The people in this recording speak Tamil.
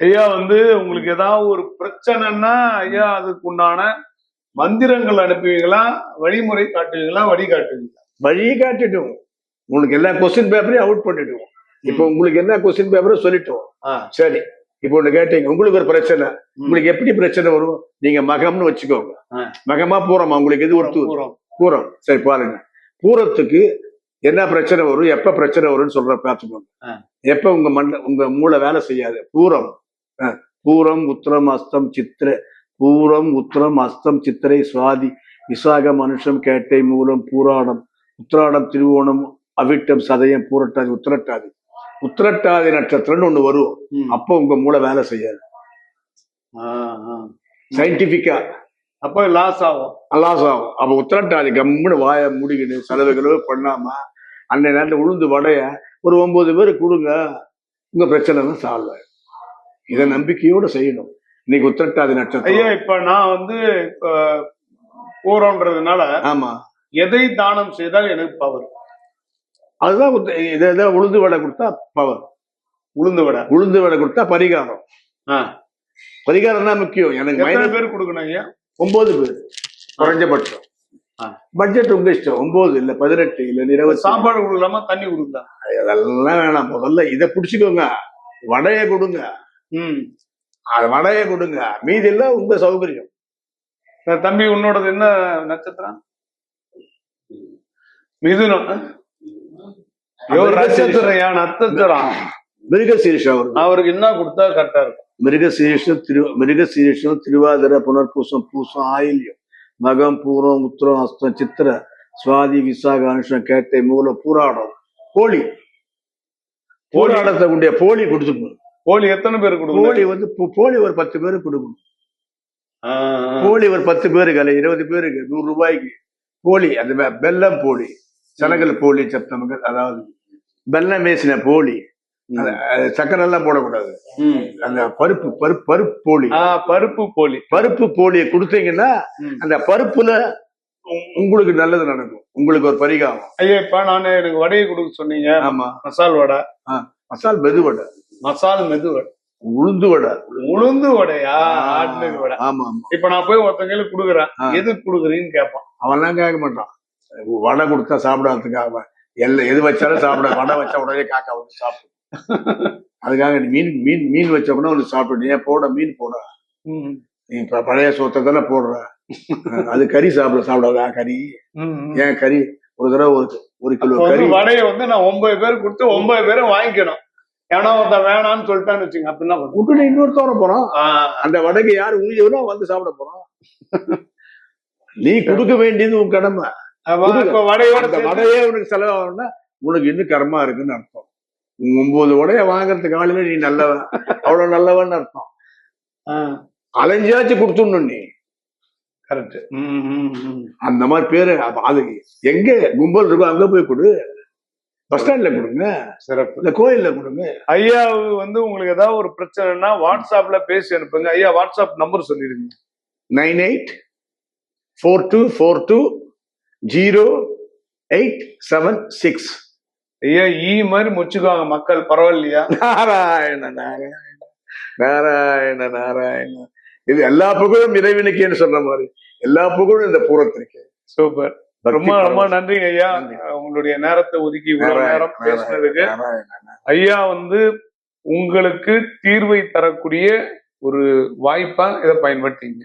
ஐயா வந்து உங்களுக்கு ஏதாவது ஒரு பிரச்சனைன்னா ஐயா அதுக்கு உண்டான மந்திரங்கள் அனுப்புவீங்களா, வழிமுறை காட்டுவீங்களா, வழிகாட்டுவீங்களா? வழி காட்டிடுவோம். உங்களுக்கு எல்லா கொஸ்டின் பேப்பரையும் அவுட் பண்ணிடுவோம். இப்போ உங்களுக்கு என்ன கொஸ்டின் பேப்பரும் சொல்லிட்டோம். சரி, இப்போ ஒண்ணு கேட்டீங்க, உங்களுக்கு ஒரு பிரச்சனை, உங்களுக்கு எப்படி பிரச்சனை வரும்? நீங்க மகம்னு வச்சுக்கோங்க. மகமா பூரமா உங்களுக்கு எது ஒருத்து? பூரம். சரி பாருங்க, பூரத்துக்கு என்ன பிரச்சனை வரும், எப்ப பிரச்சனை வரும்னு சொல்ற பார்த்துக்கோங்க. எப்ப உங்க மூளை வேலை செய்யாது. பூரம், பூரம், உத்திரம், அஸ்தம், சித்திரை. பூரம், உத்திரம், அஸ்தம், சித்திரை, சுவாதி, விசாகம், மனுஷம், கேட்டை, மூலம், பூராடம், உத்திராடம், திருவோணம், அவிட்டம், சதயம், பூரட்டாதி, உத்திரட்டாதி. உத்திரட்டாதி நட்சத்திரம்னு ஒண்ணு வரும். அப்ப உங்க மூளை வேலை செய்யாது. சயின்டிபிக்கா அப்ப லாஸ் ஆகும். அப்ப உத்திரட்டாதி கம்முன்னு வாய முடிக்கணும், செலவுகளோ பண்ணாம அந்த நேரத்தில் உளுந்து வடைய ஒரு 9 பேர் கொடுங்க, உங்க பிரச்சனை தான் சால்வ் ஆகும். இதை நம்பிக்கையோட செய்யணும். இன்னைக்கு உத்திரட்டாதி நட்சத்திரம். ஐயா இப்ப நான் வந்து பூரம்ன்றதுனால ஆமா, எதை தானம் செய்தால் எனக்கு பவர்? அதுதான் இதை உளுந்து வடை கொடுத்தா பவர். உளுந்து வடை கொடுத்தா பரிகாரம். பரிகாரம் தான் முக்கியம். எனக்கு எத்தனை பேர் கொடுக்கணும் ஐயா? 9 பேர் குறைஞ்சபட்சம். பட்ஜெட் உங்க இஷ்டம். 9 இல்ல 18 இல்ல 20. சாப்பாடு கொடுக்கலாமா, தண்ணி கொடுக்கலாம்? அதெல்லாம் வேணாம். முதல்ல இதை பிடிச்சுக்கோங்க, வடைய கொடுங்க. வடைய கொடுங்க, மீதி எல்லாம் உங்க சௌகரியம். தம்பி உன்னோடது என்ன நட்சத்திரம்? மிதுனம். நட்சத்திரம் மிருகசீரிஷம். அவருக்கு என்ன கொடுத்தா கரெக்டா இருக்கும்? மிருகசீரிஷம், திருவாதிரை, புனர்பூசம், பூசம், ஆயில்யம், மகம், பூரம், உத்திரம், அஸ்தம், சித்திர, சுவாதி, விசாக, அனுஷம், கேட்டை, மூலம், பூராடம், போலி. போராடத்தை கொண்டிய போலி கொடுத்துக்கணும். போலி எத்தனை பேர் கொடுக்கணும்? போலி வந்து போலி ஒரு 10 பேருக்கு கொடுக்கணும். போலி ஒரு 10 பேருக்கு அல்ல 20 பேருக்கு 100 ரூபாய்க்கு போலி. அந்த வெல்லம் போலி, சனகல் போலி, சப்தமங்கள், அதாவது வெல்லம் மேசின போலி. சக்கரை எல்லாம் போடக்கூடாது. அந்த பருப்பு போலி. பருப்பு போலியை கொடுத்தீங்கன்னா அந்த பருப்புல உங்களுக்கு நல்லது நடக்கும். உங்களுக்கு ஒரு பரிகாரம். ஐயா இப்ப நானு எனக்கு வடையை கொடுக்க சொன்னீங்க. ஆமா, மசால் வடை. மசால் மெதுவடை. மசால் மெதுவடை. உளுந்து வடையா? ஆர்டினரி வடை. ஆமா. இப்ப நான் போய் ஒருத்தங்களுக்கு கொடுக்குறேன், எதுக்கு கொடுக்குறீன்னு கேட்பான். அவன்லாம் கேட்க மாட்டான். வடை கொடுத்தா சாப்பிடாததுக்காக எது வச்சாலும் சாப்பிட. வடை வச்சா உடனே காக்கா வந்து சாப்பிடும். அதுக்காக நீ மீன் வச்ச கூட ஒண்ணு சாப்பிடு. ஏன் போட மீன் போட, நீ பழைய சோத்தை தானே போடுற. அது கறி சாப்பிடாதா? கறி ஏன் கறி? ஒரு தடவை 1 கிலோ கறி. வடையை வந்து நான் 9 பேர் கொடுத்து 9 பேரும் வாங்கிக்கணும். ஏன்னா ஒருத்தன் வேணான்னு சொல்லிட்டான்னு வச்சுங்க, அப்படின்னா விட்டுட்டு இன்னொருத்தவர போறோம். அந்த வடைக்கு யாரு உரியவனோ வந்து சாப்பிட போறோம். நீ கொடுக்க வேண்டியது உன் கடமை. வடையே உனக்கு செலவாகும்னா உனக்கு இன்னும் கர்மா இருக்குன்னு அர்த்தம். 9 வடைய வாங்குறதுக்கு ஆளுமே நீ நல்லவன், அவ்வளவு நல்லவன் அர்த்தம். அலைஞ்சாச்சு கொடுத்துடணும் நீ. கரெக்ட். அந்த மாதிரி பேரு. அதுக்கு எங்க கும்பல் இருக்கோ அங்க போய் கொடு. பஸ் ஸ்டாண்ட்ல கொடுங்க, சிறப்பு. இல்ல கோயில்ல கொடுங்க. ஐயா வந்து உங்களுக்கு ஏதாவது ஒரு பிரச்சனைனா வாட்ஸ்அப்ல பேசி அனுப்புங்க. ஐயா வாட்ஸ்அப் நம்பர் சொல்லிடுங்க. 9842208876. ஐயா மாதிரி முச்சுக்குவாங்க மக்கள், பரவாயில்லையா? நாராயண நாராயண நாராயண நாராயண. இது எல்லா புகழும் இறைவனுக்கேன்னு சொல்ற மாதிரி எல்லா புகழும் இந்த பூரத்திற்கு. சூப்பர். ரொம்ப நன்றிங்க ஐயா, உங்களுடைய நேரத்தை ஒதுக்கி இவ்வளவு நேரம் பேசினதுக்கு. ஐயா வந்து உங்களுக்கு தீர்வை தரக்கூடிய ஒரு வாய்ப்பா இதை பயன்படுத்திங்க.